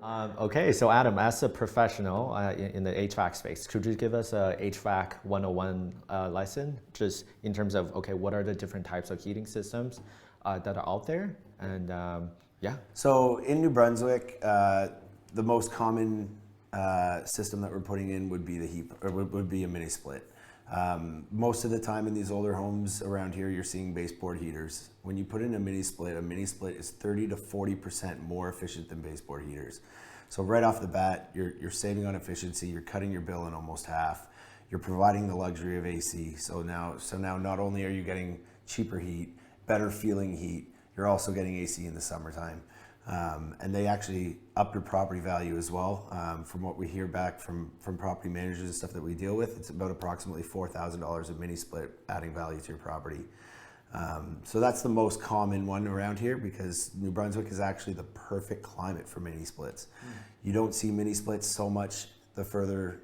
Okay, so Adam, as a professional in the HVAC space, could you give us a HVAC 101 lesson, just in terms of, okay, what are the different types of heating systems that are out there? And yeah. So in New Brunswick, the most common system that we're putting in would be would be a mini split. Most of the time in these older homes around here, you're seeing baseboard heaters. When you put in a mini split is 30 to 40% more efficient than baseboard heaters. So right off the bat, you're saving on efficiency, you're cutting your bill in almost half, you're providing the luxury of AC. So now not only are you getting cheaper heat, better feeling heat, you're also getting AC in the summertime. And they actually up your property value as well. From what we hear back from property managers and stuff that we deal with, it's about approximately $4,000 a mini split adding value to your property. So that's the most common one around here, because New Brunswick is actually the perfect climate for mini splits. You don't see mini splits so much the further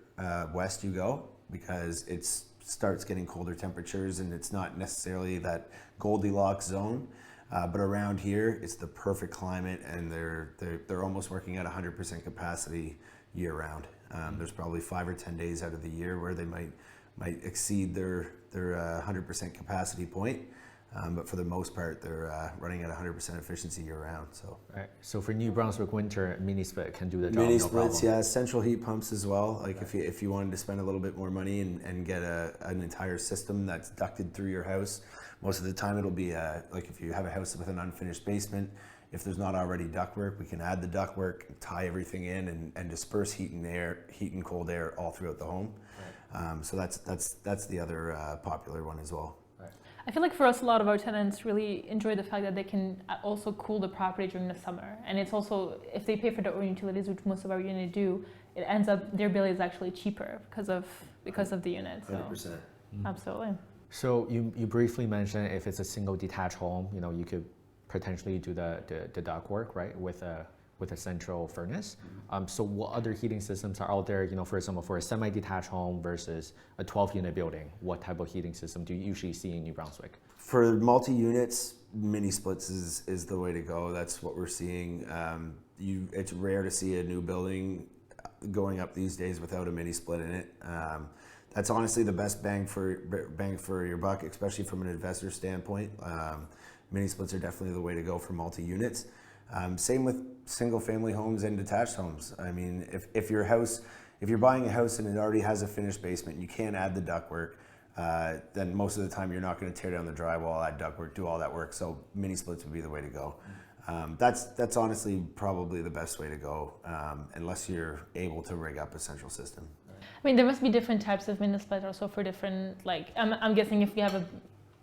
west you go, because it starts getting colder temperatures and it's not necessarily that Goldilocks zone. But around here, it's the perfect climate, and they're almost working at 100% capacity year round. There's probably 5 or 10 days out of the year where they might exceed their 100% capacity point, but for the most part, they're running at 100% efficiency year round. So. Right. So for New Brunswick winter, mini split can do the job. Mini no splits, problem. yeah, central heat pumps as well. Like if you wanted to spend a little bit more money and get an entire system that's ducted through your house. Most of the time it'll be like if you have a house with an unfinished basement, if there's not already ductwork, we can add the ductwork, tie everything in, and disperse heat and cold air all throughout the home. Right. So that's the other popular one as well. Right. I feel like for us, a lot of our tenants really enjoy the fact that they can also cool the property during the summer. And it's also, if they pay for their own utilities, which most of our units do, it ends up, their bill is actually cheaper because of the unit. So. 100%. Absolutely. So you briefly mentioned if it's a single detached home, you could potentially do the duct work, right, with a central furnace. So what other heating systems are out there? For example, for a semi-detached home versus a 12-unit building, what type of heating system do you usually see in New Brunswick? For multi-units, mini splits is the way to go. That's what we're seeing. It's rare to see a new building going up these days without a mini split in it. That's honestly the best bang for your buck, especially from an investor standpoint. Mini splits are definitely the way to go for multi-units. Same with single-family homes and detached homes. I mean, if you're buying a house and it already has a finished basement, you can't add the ductwork. Then most of the time you're not going to tear down the drywall, add ductwork, do all that work. So mini splits would be the way to go. That's honestly probably the best way to go, unless you're able to rig up a central system. I mean, there must be different types of mini splits also for different, like, I'm guessing if we have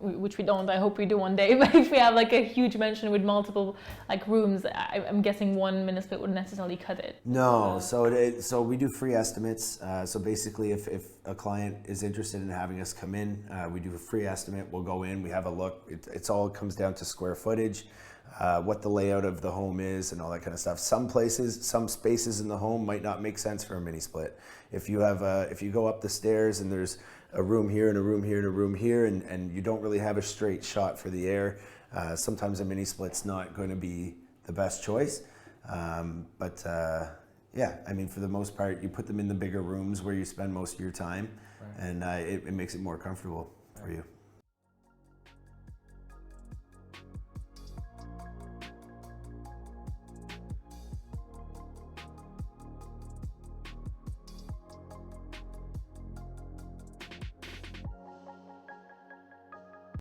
which we don't, I hope we do one day, but if we have like a huge mansion with multiple like rooms, I'm guessing one mini split wouldn't necessarily cut it. No, so we do free estimates. So basically if a client is interested in having us come in, we do a free estimate, we'll go in, we have a look. It's all comes down to square footage, what the layout of the home is and all that kind of stuff. Some spaces in the home might not make sense for a mini split. If you go up the stairs and there's a room here and a room here and a room here and you don't really have a straight shot for the air, sometimes a mini split's not going to be the best choice. Yeah, I mean, for the most part, you put them in the bigger rooms where you spend most of your time, right. And it makes it more comfortable for you.